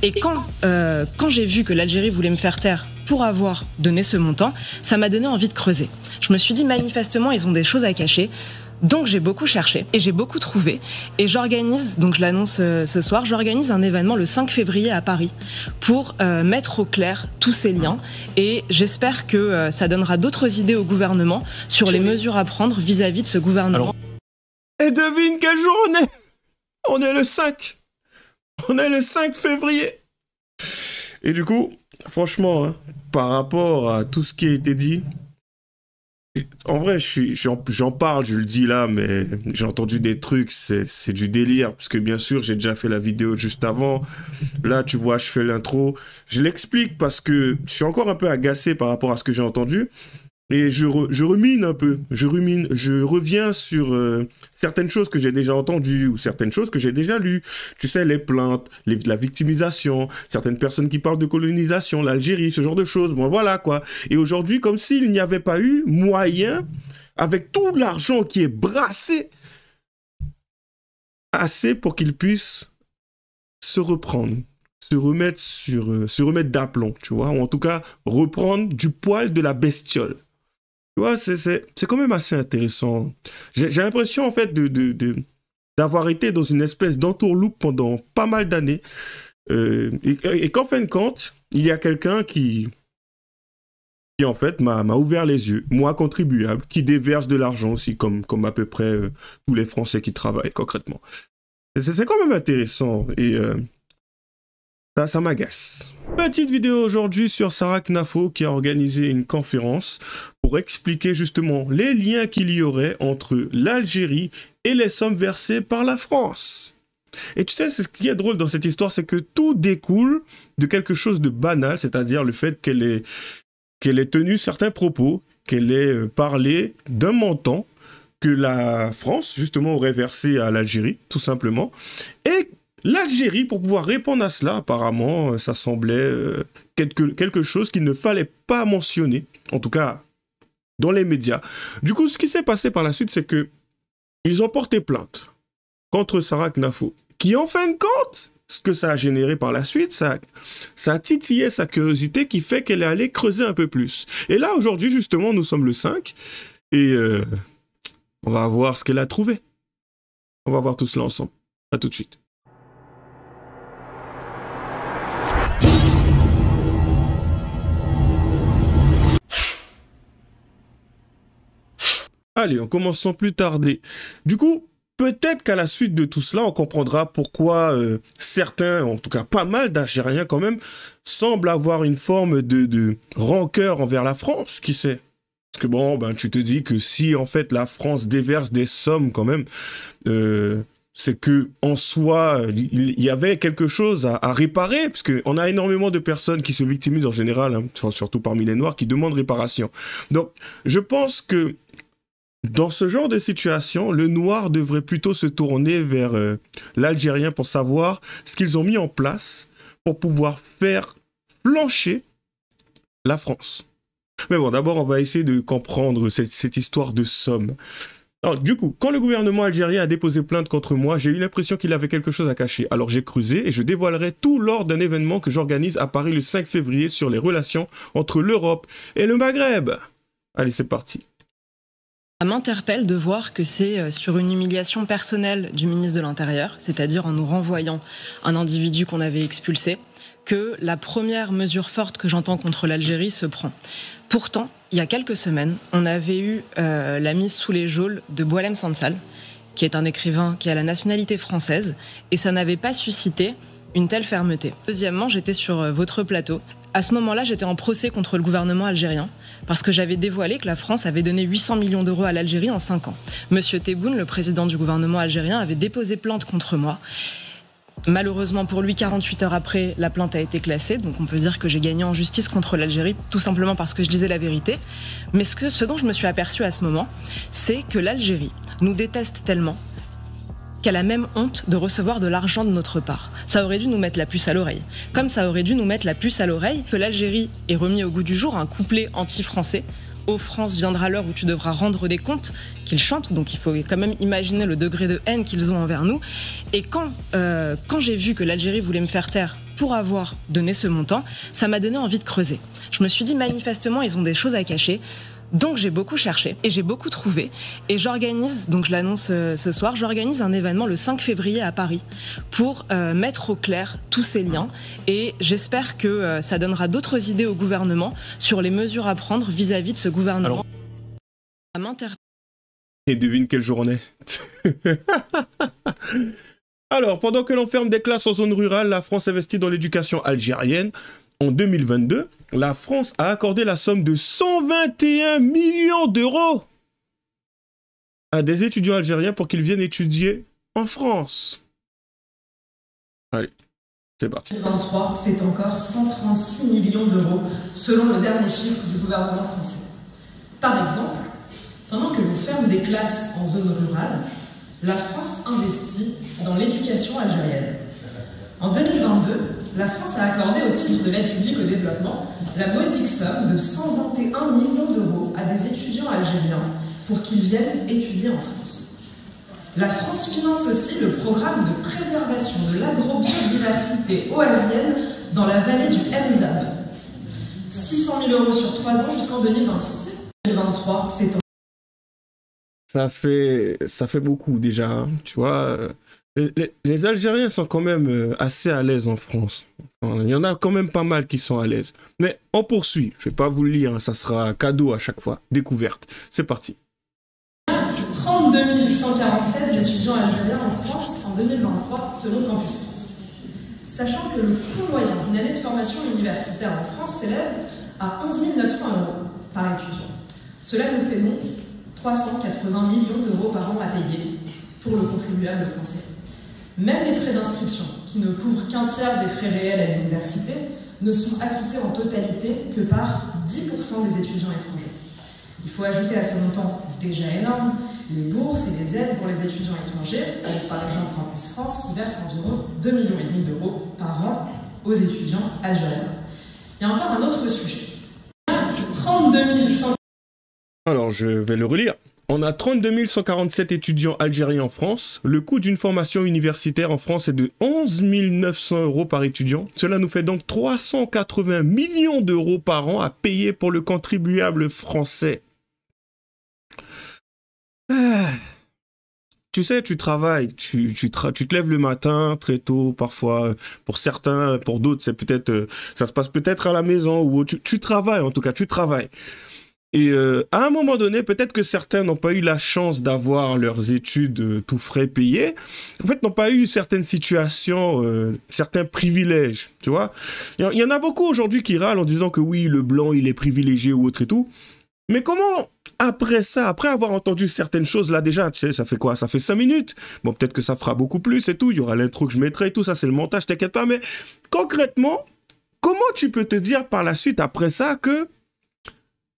Et quand j'ai vu que l'Algérie voulait me faire taire pour avoir donné ce montant, ça m'a donné envie de creuser. Je me suis dit, manifestement, ils ont des choses à cacher. Donc j'ai beaucoup cherché et j'ai beaucoup trouvé. Et j'organise, donc je l'annonce ce soir, j'organise un événement le 5 février à Paris pour mettre au clair tous ces liens. Et j'espère que ça donnera d'autres idées au gouvernement sur les mesures à prendre vis-à-vis de ce gouvernement. Et devine quel jour on est? On est le 5. On est le 5 février. Et du coup, franchement, hein, par rapport à tout ce qui a été dit, en vrai, j'en parle, je le dis là, mais j'ai entendu des trucs, c'est du délire. Parce que bien sûr, j'ai déjà fait la vidéo juste avant. Là, tu vois, je fais l'intro. Je l'explique parce que je suis encore un peu agacé par rapport à ce que j'ai entendu. Et je rumine un peu, je reviens sur certaines choses que j'ai déjà entendues ou certaines choses que j'ai déjà lues. Tu sais, les plaintes, la victimisation, certaines personnes qui parlent de colonisation, l'Algérie, ce genre de choses. Bon, voilà quoi. Et aujourd'hui, comme s'il n'y avait pas eu moyen, avec tout l'argent qui est brassé, assez pour qu'ils puissent se reprendre. Se remettre d'aplomb, tu vois, ou en tout cas reprendre du poil de la bestiole. Tu vois, c'est quand même assez intéressant. J'ai l'impression, en fait, d'avoir été dans une espèce d'entourloupe pendant pas mal d'années. Et qu'en fin de compte, il y a quelqu'un qui en fait, m'a ouvert les yeux. Moi, contribuable, qui déverse de l'argent aussi, comme à peu près tous les Français qui travaillent concrètement. C'est quand même intéressant. Et ça m'agace. Petite vidéo aujourd'hui sur Sarah Knafo qui a organisé une conférence pour expliquer justement les liens qu'il y aurait entre l'Algérie et les sommes versées par la France. Et tu sais, ce qui est drôle dans cette histoire, c'est que tout découle de quelque chose de banal, c'est-à-dire le fait qu'elle ait tenu certains propos, qu'elle ait parlé d'un montant que la France, justement, aurait versé à l'Algérie, tout simplement. Et l'Algérie, pour pouvoir répondre à cela, apparemment, ça semblait quelque chose qu'il ne fallait pas mentionner, en tout cas dans les médias. Du coup, ce qui s'est passé par la suite, c'est que ils ont porté plainte contre Sarah Knafo, qui en fin de compte, ce que ça a généré par la suite, ça a titillé sa curiosité qui fait qu'elle est allée creuser un peu plus. Et là, aujourd'hui, justement, nous sommes le 5, et on va voir ce qu'elle a trouvé. On va voir tout cela ensemble. À tout de suite. Allez, on commence sans plus tarder. Du coup, peut-être qu'à la suite de tout cela, on comprendra pourquoi certains, en tout cas pas mal d'Algériens quand même, semblent avoir une forme de rancœur envers la France, qui sait. Parce que bon, ben, tu te dis que si en fait la France déverse des sommes quand même, c'est que en soi, il y avait quelque chose à réparer, parce qu'on a énormément de personnes qui se victimisent en général, hein, surtout parmi les Noirs, qui demandent réparation. Donc, je pense que dans ce genre de situation, le Noir devrait plutôt se tourner vers l'Algérien pour savoir ce qu'ils ont mis en place pour pouvoir faire flancher la France. Mais bon, d'abord, on va essayer de comprendre cette histoire de somme. Alors, du coup, quand le gouvernement algérien a déposé plainte contre moi, j'ai eu l'impression qu'il avait quelque chose à cacher. Alors j'ai creusé et je dévoilerai tout lors d'un événement que j'organise à Paris le 5 février sur les relations entre l'Europe et le Maghreb. Allez, c'est parti. Ça m'interpelle de voir que c'est sur une humiliation personnelle du ministre de l'Intérieur, c'est-à-dire en nous renvoyant un individu qu'on avait expulsé, que la première mesure forte que j'entends contre l'Algérie se prend. Pourtant, il y a quelques semaines, on avait eu la mise sous les geôles de Boualem Sansal, qui est un écrivain qui a la nationalité française, et ça n'avait pas suscité une telle fermeté. Deuxièmement, j'étais sur votre plateau. À ce moment-là, j'étais en procès contre le gouvernement algérien parce que j'avais dévoilé que la France avait donné 800 millions d'euros à l'Algérie en 5 ans. Monsieur Tebboune, le président du gouvernement algérien, avait déposé plainte contre moi. Malheureusement pour lui, 48 heures après, la plainte a été classée, donc on peut dire que j'ai gagné en justice contre l'Algérie, tout simplement parce que je disais la vérité. Mais ce dont je me suis aperçue à ce moment, c'est que l'Algérie nous déteste tellement qu'elle a même honte de recevoir de l'argent de notre part. Ça aurait dû nous mettre la puce à l'oreille. Comme ça aurait dû nous mettre la puce à l'oreille que l'Algérie ait remis au goût du jour un couplet anti-français. « Ô France, viendra l'heure où tu devras rendre des comptes », qu'ils chantent, donc il faut quand même imaginer le degré de haine qu'ils ont envers nous. Et quand j'ai vu que l'Algérie voulait me faire taire pour avoir donné ce montant, ça m'a donné envie de creuser. Je me suis dit, manifestement, ils ont des choses à cacher. Donc j'ai beaucoup cherché et j'ai beaucoup trouvé et j'organise, donc je l'annonce ce soir, j'organise un événement le 5 février à Paris pour mettre au clair tous ces liens et j'espère que ça donnera d'autres idées au gouvernement sur les mesures à prendre vis-à-vis de ce gouvernement. Et devine quelle journée. Alors, pendant que l'on ferme des classes en zone rurale, la France investit dans l'éducation algérienne. En 2022, la France a accordé la somme de 121 millions d'euros à des étudiants algériens pour qu'ils viennent étudier en France. Allez, c'est parti. 2023, c'est encore 136 millions d'euros selon le dernier chiffre du gouvernement français. Par exemple, pendant que l'on ferme des classes en zone rurale, la France investit dans l'éducation algérienne. En 2022, la France a accordé au titre de l'aide publique au développement la modique somme de 121 millions d'euros à des étudiants algériens pour qu'ils viennent étudier en France. La France finance aussi le programme de préservation de l'agrobiodiversité oasienne dans la vallée du Mzab. 600 000 euros sur 3 ans jusqu'en 2026. 2023, c'est en... Ça fait beaucoup déjà, hein, tu vois. Les Algériens sont quand même assez à l'aise en France. Enfin, il y en a quand même pas mal qui sont à l'aise. Mais on poursuit. Je ne vais pas vous le lire, hein, ça sera cadeau à chaque fois. Découverte. C'est parti. 32 147 étudiants algériens en France en 2023 selon Campus France. Sachant que le coût moyen d'une année de formation universitaire en France s'élève à 11 900 euros par étudiant. Cela nous fait donc 380 millions d'euros par an à payer pour le contribuable français. Même les frais d'inscription, qui ne couvrent qu'un tiers des frais réels à l'université, ne sont acquittés en totalité que par 10% des étudiants étrangers. Il faut ajouter à ce montant déjà énorme les bourses et les aides pour les étudiants étrangers, avec par exemple Campus France qui verse environ 2,5 millions d'euros par an aux étudiants algériens. Il y a encore un autre sujet. 32 100... Alors, je vais le relire. On a 32 147 étudiants algériens en France. Le coût d'une formation universitaire en France est de 11 900 euros par étudiant. Cela nous fait donc 380 millions d'euros par an à payer pour le contribuable français. Tu sais, tu travailles, tu te lèves le matin très tôt, parfois, pour certains, pour d'autres, c'est peut-être, ça se passe peut-être à la maison, ou tu travailles, en tout cas, tu travailles. Et à un moment donné, peut-être que certains n'ont pas eu la chance d'avoir leurs études tout frais payées. En fait, n'ont pas eu certaines situations, certains privilèges, tu vois. Il y en a beaucoup aujourd'hui qui râlent en disant que oui, le blanc, il est privilégié ou autre et tout. Mais comment, après ça, après avoir entendu certaines choses, là déjà, tu sais, ça fait quoi? Ça fait 5 minutes. Bon, peut-être que ça fera beaucoup plus et tout. Il y aura l'intro que je mettrai et tout. Ça, c'est le montage, t'inquiète pas. Mais concrètement, comment tu peux te dire par la suite, après ça, que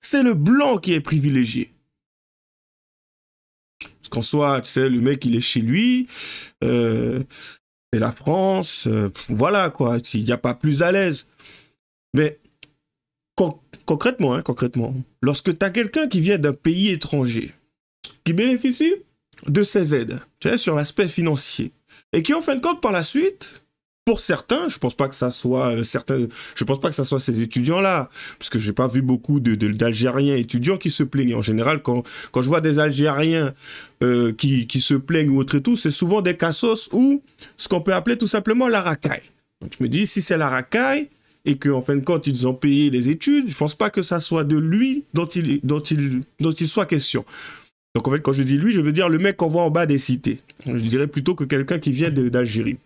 c'est le blanc qui est privilégié? Parce qu'en soit, tu sais, le mec, il est chez lui, c'est la France, voilà, quoi, il n'y a pas plus à l'aise. Mais concrètement, lorsque tu as quelqu'un qui vient d'un pays étranger, qui bénéficie de ces aides, tu sais, sur l'aspect financier, et qui, en fin de compte, par la suite... Pour certains, je pense pas que ça soit ces étudiants-là, parce que j'ai pas vu beaucoup d'Algériens étudiants qui se plaignent. En général, quand je vois des Algériens qui se plaignent ou autre et tout, c'est souvent des cassos ou ce qu'on peut appeler tout simplement la racaille. Donc je me dis, si c'est la racaille et qu'en fin de compte ils ont payé les études, je pense pas que ça soit de lui dont il soit question. Donc en fait, quand je dis lui, je veux dire le mec qu'on voit en bas des cités. Je dirais plutôt que quelqu'un qui vient d'Algérie.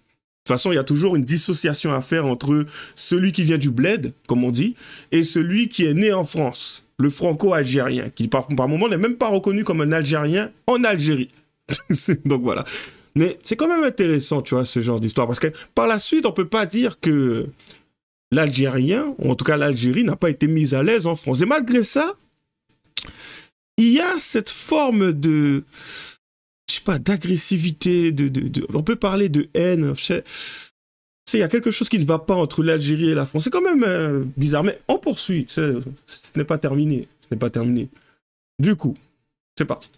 De toute façon, il y a toujours une dissociation à faire entre celui qui vient du bled, comme on dit, et celui qui est né en France, le franco-algérien, qui par moment n'est même pas reconnu comme un Algérien en Algérie. Donc voilà. Mais c'est quand même intéressant, tu vois, ce genre d'histoire, parce que par la suite, on ne peut pas dire que l'Algérien, ou en tout cas l'Algérie, n'a pas été mise à l'aise en France. Et malgré ça, il y a cette forme de... je sais pas, d'agressivité, on peut parler de haine, il y a quelque chose qui ne va pas entre l'Algérie et la France. C'est quand même bizarre, mais on poursuit, ce n'est pas terminé, Du coup, c'est parti.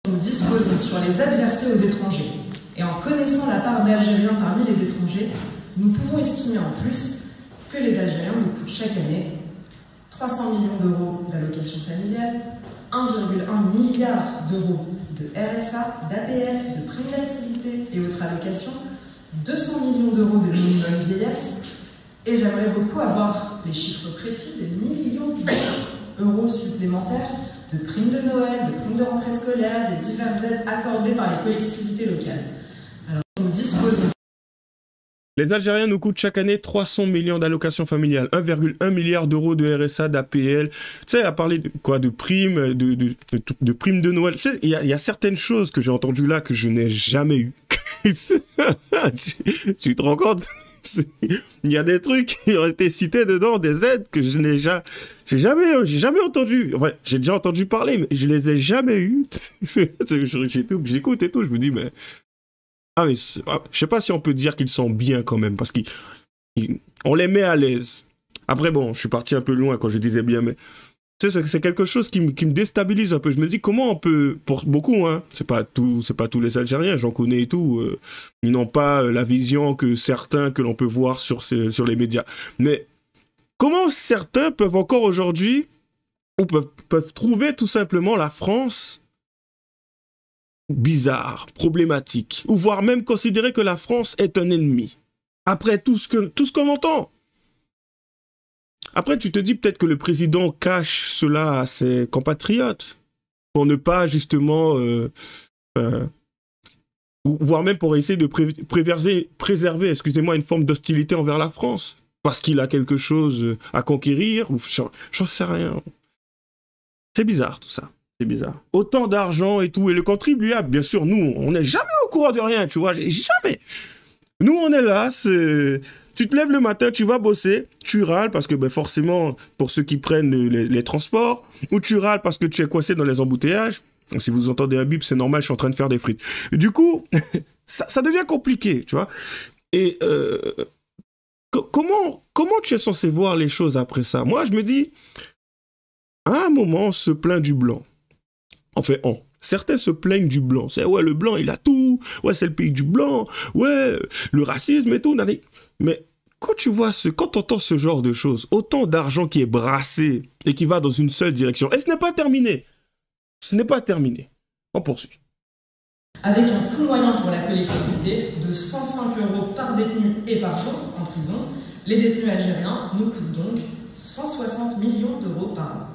Nous disposons sur les aides versées aux étrangers, et en connaissant la part d'Algériens parmi les étrangers, Nous pouvons estimer en plus que les Algériens nous coûtent chaque année 300 millions d'euros d'allocations familiales, 1,1 milliard d'euros de RSA, d'APL, de primes d'activité et autres allocations, 200 millions d'euros de minimum vieillesse, et j'aimerais beaucoup avoir les chiffres précis des millions d'euros supplémentaires de primes de Noël, de primes de rentrée scolaire, des diverses aides accordées par les collectivités locales. Alors, nous disposons. Les Algériens nous coûtent chaque année 300 millions d'allocations familiales, 1,1 milliard d'euros de RSA, d'APL. Tu sais, à parler de quoi, de primes, de primes de Noël. Tu sais, il y a certaines choses que j'ai entendues là que je n'ai jamais eues. Tu te rends compte? Il y a des trucs qui ont été cités dedans, des aides que je n'ai jamais entendu. Ouais, j'ai déjà entendu parler, mais je les ai jamais eues. J'écoute et tout, je me dis, mais... Ah, mais je sais pas si on peut dire qu'ils sont bien quand même, parce qu'on les met à l'aise. Après, bon, je suis parti un peu loin quand je disais bien, mais... Tu sais, c'est quelque chose qui me déstabilise un peu. Je me dis comment on peut, pour beaucoup, hein, c'est pas tous les Algériens, j'en connais et tout, ils n'ont pas la vision que certains que l'on peut voir sur les médias. Mais comment certains peuvent encore aujourd'hui, ou peuvent trouver tout simplement la France bizarre, problématique, ou voire même considérer que la France est un ennemi, après tout ce qu'on entend. Après, tu te dis peut-être que le président cache cela à ses compatriotes pour ne pas justement, voire même pour essayer de préserver, excusez-moi, une forme d'hostilité envers la France, parce qu'il a quelque chose à conquérir, ou j'en sais rien. C'est bizarre tout ça, c'est bizarre. Autant d'argent et tout, et le contribuable, bien sûr, nous, on n'est jamais au courant de rien, tu vois, jamais. Nous, on est là, tu te lèves le matin, tu vas bosser, tu râles parce que ben, forcément, pour ceux qui prennent les transports, ou tu râles parce que tu es coincé dans les embouteillages. Si vous entendez un bip, c'est normal, je suis en train de faire des frites. Du coup, ça devient compliqué, tu vois. Et comment tu es censé voir les choses après ça? Moi, je me dis, à un moment, on se plaint du blanc. Enfin, certains se plaignent du blanc. C'est ouais, le blanc, il a tout. Ouais, c'est le pays du blanc. Ouais, le racisme et tout. Mais quand quand t'entends ce genre de choses, autant d'argent qui est brassé et qui va dans une seule direction, et ce n'est pas terminé. Ce n'est pas terminé. On poursuit. Avec un coût moyen pour la collectivité de 105 € par détenu et par jour en prison, les détenus algériens nous coûtent donc 160 millions d'euros par an.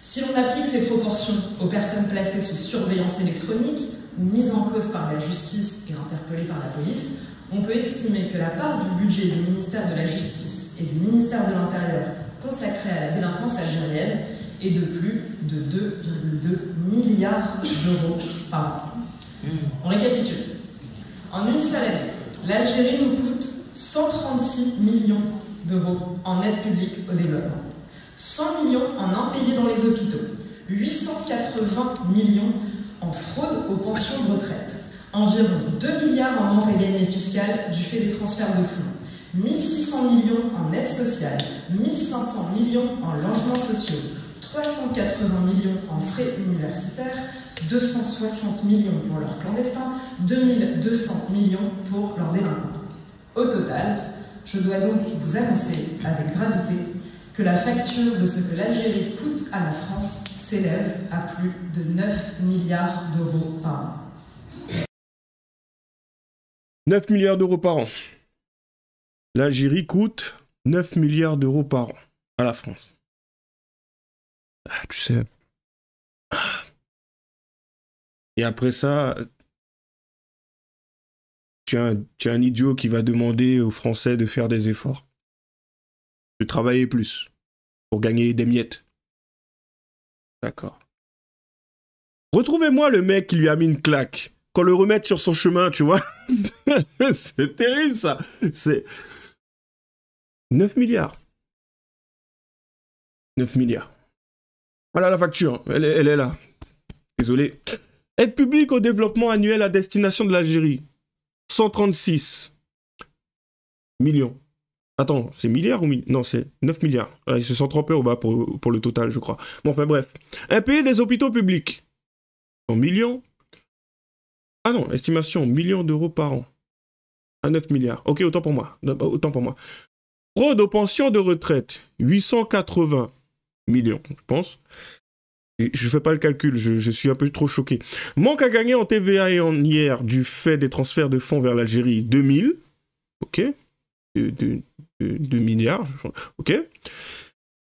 Si l'on applique ces proportions aux personnes placées sous surveillance électronique ou mises en cause par la justice et interpellées par la police, on peut estimer que la part du budget du ministère de la Justice et du ministère de l'Intérieur consacrée à la délinquance algérienne est de plus de 2,2 milliards d'euros par an. On récapitule. En une seule année, l'Algérie nous coûte 136 millions d'euros en aide publique au développement, 100 millions en impayés dans les hôpitaux, 880 millions en fraude aux pensions de retraite, environ 2 milliards en manque à gagner fiscal du fait des transferts de fonds, 1600 millions en aide sociale, 1500 millions en logements sociaux, 380 millions en frais universitaires, 260 millions pour leurs clandestins, 2200 millions pour leurs délinquants. Au total, je dois donc vous annoncer avec gravité que la facture de ce que l'Algérie coûte à la France s'élève à plus de 9 milliards d'euros par an. 9 milliards d'euros par an. L'Algérie coûte 9 milliards d'euros par an à la France. Ah, tu sais. Et après ça, tu as un idiot qui va demander aux Français de faire des efforts, de travailler plus pour gagner des miettes. D'accord. Retrouvez-moi le mec qui lui a mis une claque, qu'on le remette sur son chemin, tu vois. C'est terrible ça. C'est 9 milliards. 9 milliards. Voilà la facture, elle est là. Désolé. Aide publique au développement annuel à destination de l'Algérie. 136 millions. Attends, c'est milliards ou non, c'est 9 milliards. Ils se sont trompés au bas pour le total, je crois. Bon, enfin bref. Impayé des hôpitaux publics. En millions. Ah non, estimation, millions d'euros par an. À 9 milliards. Ok, autant pour moi. Autant pour moi. Fraude aux pensions de retraite, 880 millions, je pense. Et je ne fais pas le calcul, je suis un peu trop choqué. Manque à gagner en TVA et en IR du fait des transferts de fonds vers l'Algérie, 2000. Ok. 2 milliards. Ok.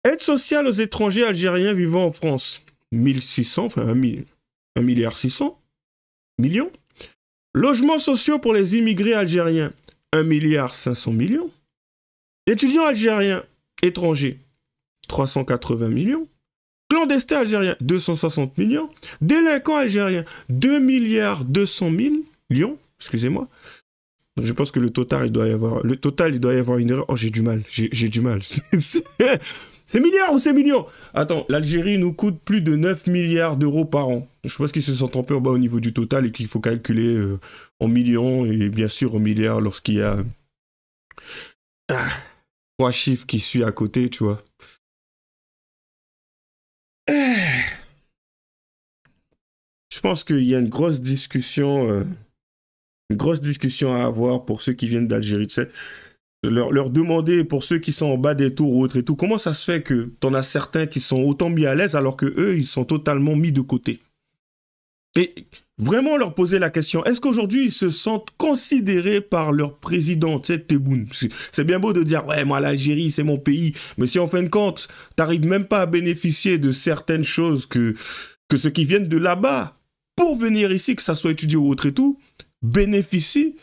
Aide sociale aux étrangers algériens vivant en France, 1600, enfin 1 milliard 600 millions. Logements sociaux pour les immigrés algériens, 1 milliard 500 millions. Étudiants algériens étrangers, 380 millions. Clandestins algériens, 260 millions. Délinquants algériens, 2 milliards 200 millions. Excusez-moi. Je pense que le total, il doit y avoir une erreur. Oh, j'ai du mal. J'ai du mal. C'est milliards ou c'est millions? Attends, l'Algérie nous coûte plus de 9 milliards d'euros par an. Je pense qu'ils se sont trompés en bas au niveau du total et qu'il faut calculer en millions et bien sûr en milliards lorsqu'il y a 3 chiffres qui suivent à côté, tu vois. Je pense qu'il y a une grosse discussion à avoir pour ceux qui viennent d'Algérie, tu sais. Leur demander, pour ceux qui sont en bas des tours ou autres et tout, comment ça se fait que t'en as certains qui sont autant mis à l'aise alors que eux, ils sont totalement mis de côté. Et vraiment leur poser la question, est-ce qu'aujourd'hui ils se sentent considérés par leur président, tu sais, Tebboune? C'est bien beau de dire, ouais, moi l'Algérie c'est mon pays, mais si en fin de compte, t'arrives même pas à bénéficier de certaines choses que ceux qui viennent de là-bas, pour venir ici, que ça soit étudié ou autre et tout, bénéficient.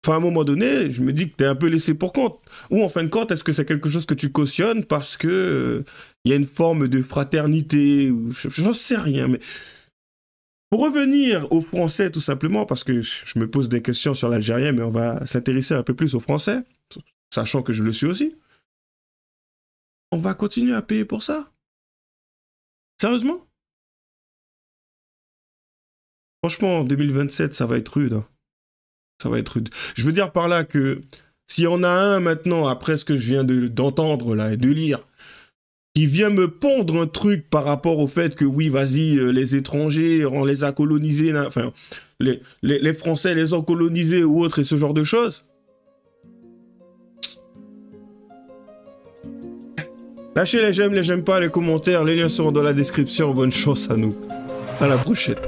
Enfin, à un moment donné, je me dis que t'es un peu laissé pour compte. Ou en fin de compte, est-ce que c'est quelque chose que tu cautionnes parce que y a une forme de fraternité ou j'en sais rien, mais pour revenir aux Français, tout simplement, parce que je me pose des questions sur l'Algérien, mais on va s'intéresser un peu plus aux Français, sachant que je le suis aussi. On va continuer à payer pour ça? Sérieusement? Franchement, en 2027, ça va être rude. Hein. Ça va être rude. Je veux dire par là que s'il y en a un maintenant, après ce que je viens d'entendre là et de lire, qui vient me pondre un truc par rapport au fait que oui, vas-y, les étrangers, on les a colonisés, enfin, les Français les ont colonisés ou autre et ce genre de choses. Lâchez les j'aime pas, les commentaires, les liens seront dans la description. Bonne chance à nous. À la prochaine.